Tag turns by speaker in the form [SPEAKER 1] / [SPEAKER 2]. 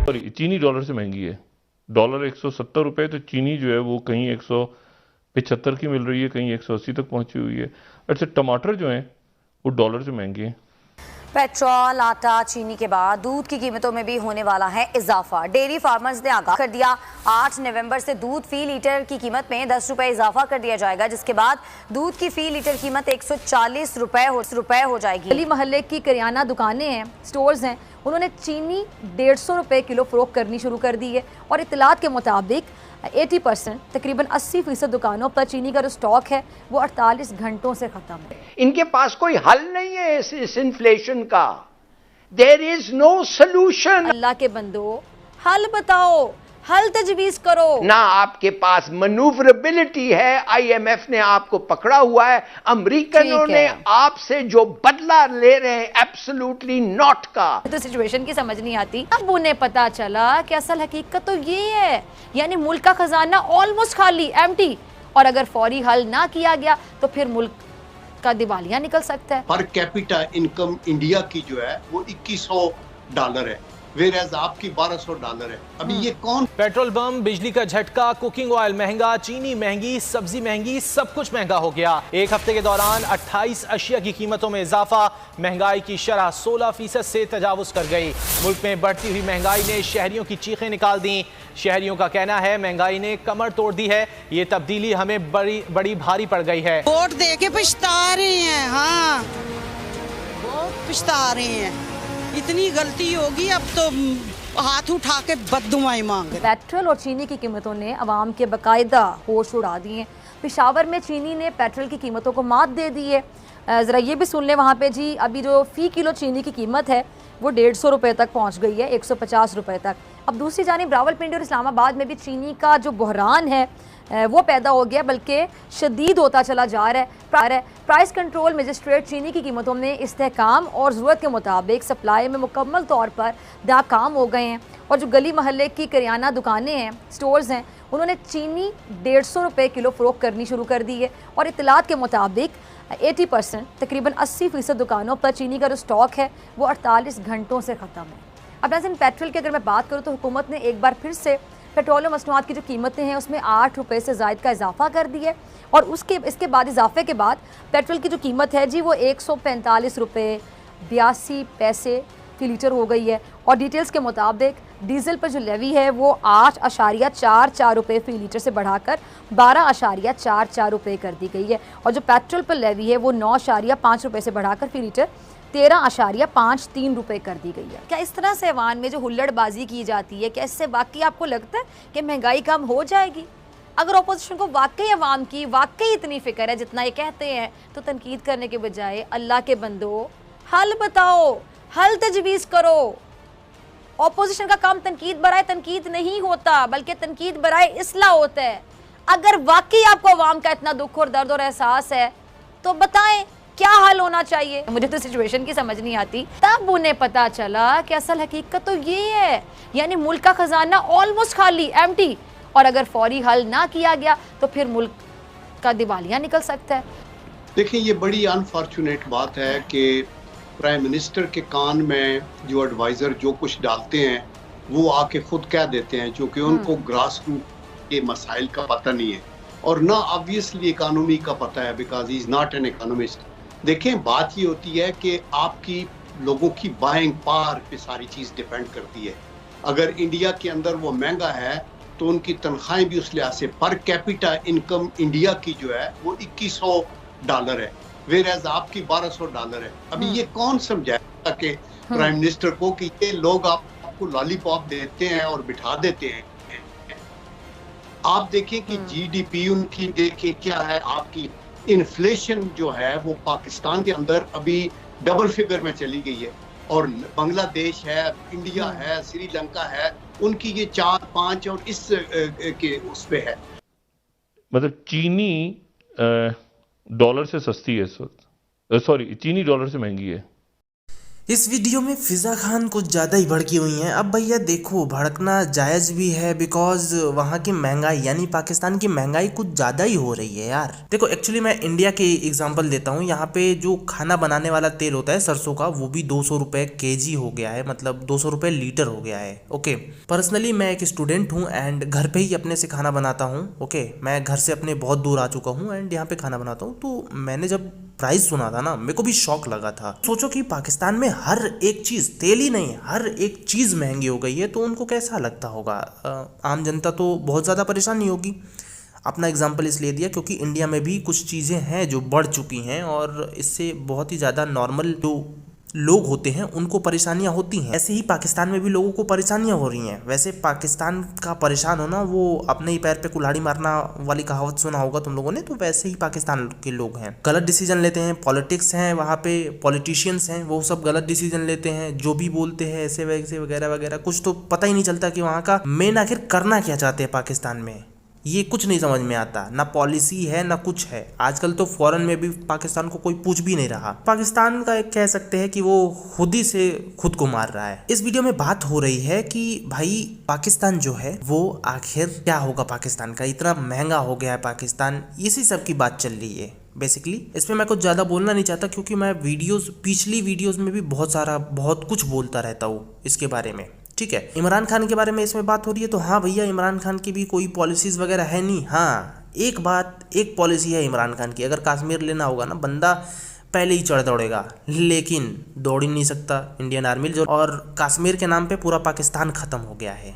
[SPEAKER 1] Sorry, चीनी dollar से महंगी है। डॉलर 170 रुपये, तो चीनी जो है वो कहीं 175 की मिल रही है, कहीं 180 तक पहुंची हुई है। अच्छा, टमाटर जो हैं वो डॉलर से महंगे हैं।
[SPEAKER 2] पेट्रोल, आटा, चीनी के बाद दूध की कीमतों में भी होने वाला है इजाफा। डेयरी फार्मर्स ने आगाह कर दिया, 8 नवंबर से दूध फी लीटर की कीमत में 10 रुपए इजाफा कर दिया जाएगा, जिसके बाद दूध की फी लीटर कीमत 140 रुपए हो जाएगी।
[SPEAKER 3] गली मोहल्ले की करियाना दुकानें हैं, स्टोर्स हैं, उन्होंने चीनी 150 रुपए किलो फरोख्त करनी शुरू कर दी है और इत्तलात के मुताबिक 80% तकरीबन 80% दुकानों पर चीनी का जो स्टॉक है वो 48 घंटों से खत्म है।
[SPEAKER 4] इनके पास कोई हल नहीं है इस इन्फ्लेशन का। There is no solution.
[SPEAKER 3] अल्लाह के बंदो, हल बताओ, हल तजवीज करो।
[SPEAKER 4] ना आपके पास मनूवरेबिलिटी है, आईएमएफ ने आपको पकड़ा हुआ है, अमेरिकनों ने आपसे जो बदला ले रहे हैं एब्सोल्युटली नॉट का।
[SPEAKER 3] तो सिचुएशन की समझ नहीं आती। अब उन्हें पता चला कि असल हकीकत तो ये है, यानी मुल्क का खजाना ऑलमोस्ट खाली, एम्प्टी, और अगर फौरी हल ना किया गया तो फिर मुल्क का दिवालिया निकल सकता है।
[SPEAKER 5] पर कैपिटा इनकम इंडिया की जो है वो $2100 है, वेरएज आपकी $1200 है। अभी ये कौन?
[SPEAKER 6] पेट्रोल बम, बिजली का झटका, कुकिंग ऑयल महंगा, चीनी महंगी, सब्जी महंगी, सब कुछ महंगा हो गया। एक हफ्ते के दौरान 28 अशिया की कीमतों में इजाफा, महंगाई की शरह 16% से तजावुज कर गई। मुल्क में बढ़ती हुई महंगाई ने शहरियों की चीखें निकाल दी। शहरियों का कहना है महंगाई ने कमर तोड़ दी है, ये तब्दीली हमें बड़ी भारी पड़ गई है।
[SPEAKER 7] वोट दे के पछता रहे हैं, हाँ बहुत पछता रहे हैं। इतनी गलती होगी अब तो हाथ उठा के बददुआएं मांग रहे।
[SPEAKER 3] पेट्रोल और चीनी की कीमतों ने अवाम के बाकायदा होश उड़ा दिए। पेशावर में चीनी ने पेट्रोल की कीमतों को मात दे दी है। ज़रा ये भी सुन लें वहाँ पे जी, अभी जो फ़ी किलो चीनी की कीमत है वो 150 रुपये तक पहुँच गई है, 150 रुपये तक। अब दूसरी जानिब रावलपिंडी और इस्लामाबाद में भी चीनी का जो बहरान है वो पैदा हो गया, बल्कि शदीद होता चला जा रहा है। प्राइस कंट्रोल मजिस्ट्रेट चीनी की कीमतों में इस्तेहकाम और ज़रूरत के मुताबिक सप्लाई में मुकम्मल तौर पर नाकाम हो गए हैं। और जो गली मोहल्ले की करियाना दुकानें हैं, स्टोर्स हैं, उन्होंने चीनी 150 रुपये किलो फ़रोख्त करनी शुरू कर दी है और इत्तलात के मुताबिक 80% तकरीबन 80% दुकानों पर चीनी का जो स्टॉक है वो 48 घंटों से ख़त्म है। अब नाज़रीन, पेट्रोल की अगर मैं बात करूँ तो हुकूमत ने एक बार फिर से पेट्रोलियम मसनूआत की जो कीमतें हैं उसमें 8 रुपये से ज़ायद का इजाफा कर दिया है और इसके बाद इजाफे के बाद पेट्रोल की जो कीमत है जी वो 145 रुपये 82 पैसे फी लीटर हो गई है। और डिटेल्स के मुताबिक डीजल पर जो लेवी है वो 8.44 रुपये फी लीटर से बढ़ाकर 12.44 रुपये कर दी गई है और जो पेट्रोल पर लेवी है वो 9.5 रुपये से बढ़ाकर फी लीटर 13.53 रुपये कर दी गई है। क्या इस तरह से अवान में जो हुल्लड़बाजी की जाती है, क्या इससे वाकई आपको लगता है कि महंगाई कम हो जाएगी? अगर अपोजिशन को वाकई अवाम की वाकई इतनी फिक्र है जितना ये कहते हैं, तो तनकीद करने के बजाय अल्लाह के बंदो, हल बताओ, हल तजवीज़ करो। अपोजिशन का काम तनकीद बराए तनकीद नहीं होता, बल्कि तनकीद बराए इस्लाह होता है। अगर वाकई आपको अवाम का इतना दुख और दर्द और एहसास है तो बताएं क्या हल होना चाहिए। मुझे तो सिचुएशन की समझ नहीं आती। तब उन्हें पता चला कि असल हकीकत तो ये है, यानी मुल्क का खजाना ऑलमोस्ट खाली, एम्प्टी, और अगर फौरी हल ना किया गया तो फिर मुल्क का दिवालिया निकल सकता है।
[SPEAKER 5] देखिए, ये बड़ी अनफॉर्चुनेट बात है कि प्राइम मिनिस्टर के कान में जो एडवाइजर जो कुछ डालते हैं वो आके खुद कह देते हैं, जो कि उनको ग्रास रूट के मसाइल का पता नहीं है और ना ऑब्वियसली इकोनॉमी का पता है, because he is not an economist. देखें, बात ये होती है कि आपकी लोगों की बाइंग पावर पे सारी चीज डिपेंड करती है। अगर इंडिया के अंदर वो महंगा है तो उनकी तनख्वाहें भी उस लिहाज से, पर कैपिटा इनकम इंडिया की जो है वो $2100 है, वेरएज आपकी $1200 है। अभी ये कौन समझाएगा कि प्राइम मिनिस्टर को कि ये लोग आपको लॉलीपॉप देते हैं और बिठा देते हैं। आप देखें कि जीडीपी उनकी देखें क्या है, आपकी इन्फ्लेशन जो है वो पाकिस्तान के अंदर अभी डबल फिगर में चली गई है और बांग्लादेश है, इंडिया है, श्रीलंका है, उनकी ये 4-5 और इस के उस पे है।
[SPEAKER 1] मतलब चीनी डॉलर से सस्ती है इस वक्त, सॉरी, चीनी डॉलर से महंगी है।
[SPEAKER 8] इस वीडियो में फिजा खान कुछ ज़्यादा ही भड़की हुई हैं। अब भैया देखो, भड़कना जायज़ भी है बिकॉज वहाँ की महंगाई यानी पाकिस्तान की महंगाई कुछ ज़्यादा ही हो रही है यार। देखो एक्चुअली मैं इंडिया के एग्जांपल देता हूँ। यहाँ पे जो खाना बनाने वाला तेल होता है सरसों का, वो भी 200 रुपये केजी हो गया है, मतलब 200 रुपये लीटर हो गया है। ओके, पर्सनली मैं एक स्टूडेंट हूँ एंड घर पे ही अपने से खाना बनाता हूँ। ओके, मैं घर से अपने बहुत दूर आ चुका हूँ एंड यहाँ पे खाना बनाता हूँ। तो मैंने जब प्राइस सुना था ना, मेरे को भी शौक लगा था। सोचो कि पाकिस्तान में हर एक चीज़, तेल ही नहीं हर एक चीज़ महंगी हो गई है, तो उनको कैसा लगता होगा। आम जनता तो बहुत ज़्यादा परेशानी होगी। अपना एग्जांपल इसलिए दिया क्योंकि इंडिया में भी कुछ चीज़ें हैं जो बढ़ चुकी हैं और इससे बहुत ही ज़्यादा नॉर्मल जो लोग होते हैं उनको परेशानियां होती हैं। ऐसे ही पाकिस्तान में भी लोगों को परेशानियां हो रही हैं। वैसे पाकिस्तान का परेशान होना वो अपने ही पैर पे कुल्हाड़ी मारना वाली कहावत सुना होगा तुम लोगों ने, तो वैसे ही पाकिस्तान के लोग हैं, गलत डिसीजन लेते हैं। पॉलिटिक्स हैं वहाँ पे, पॉलिटिशियंस हैं, वो सब गलत डिसीजन लेते हैं, जो भी बोलते हैं ऐसे वैसे वगैरह वगैरह। कुछ तो पता ही नहीं चलता कि वहाँ का मेन आखिर करना क्या चाहते हैं पाकिस्तान में, ये कुछ नहीं समझ में आता। ना पॉलिसी है ना कुछ है। आजकल तो फॉरेन में भी पाकिस्तान को कोई पूछ भी नहीं रहा। पाकिस्तान का एक कह सकते हैं कि वो खुद ही से खुद को मार रहा है। इस वीडियो में बात हो रही है कि भाई पाकिस्तान जो है वो आखिर क्या होगा, पाकिस्तान का इतना महंगा हो गया है पाकिस्तान, इसी सब की बात चल रही है बेसिकली। इसमें मैं कुछ ज़्यादा बोलना नहीं चाहता क्योंकि मैं पिछली वीडियोज़ में भी बहुत कुछ बोलता रहता हूँ इसके बारे में। ठीक है, इमरान खान के बारे में इसमें बात हो रही है तो हाँ भैया, इमरान खान की भी कोई पॉलिसीज़ वगैरह है नहीं। हाँ, एक पॉलिसी है इमरान खान की, अगर कश्मीर लेना होगा ना, बंदा पहले ही चढ़ दौड़ेगा, लेकिन दौड़ ही नहीं सकता इंडियन आर्मी जो, और कश्मीर के नाम पे पूरा पाकिस्तान ख़त्म हो गया है।